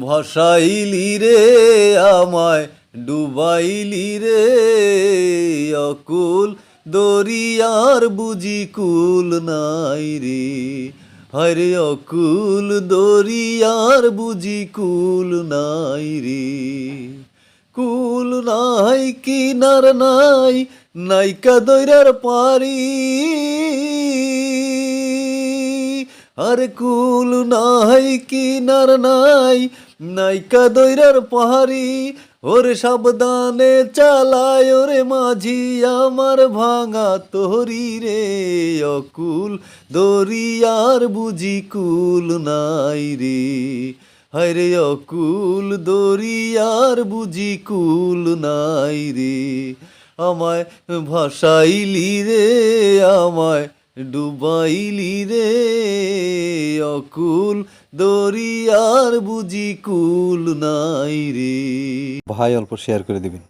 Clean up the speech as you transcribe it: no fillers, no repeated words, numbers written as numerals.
ভাসাইলি রে আমায় ডুবাইলি রে অকুল দরিয়ার বুঝি কুল নাই রে হরে অকুল দরিয়ার বুঝি কুল নাই রে কুল নাই কিনার নাই নাইকা দৈরার পারি আরে কুল নাই কিনার নাই নাইকা দৈরার পাহাড়ি ওরে সাবধানে চালায় ওরে মাঝি আমার ভাঙা তোরি রে অকুল দরিয়ার বুঝি কুল নাই রে হায়রে অকুল দরিয়ার বুঝি কুল নাই রে আমায় ভাসাইলি রে আমায় ডুবাইলি রে অকুল দরিয়ার বুঝি কুল নাই রে। ভাই অল্প শেয়ার করে দিবেন।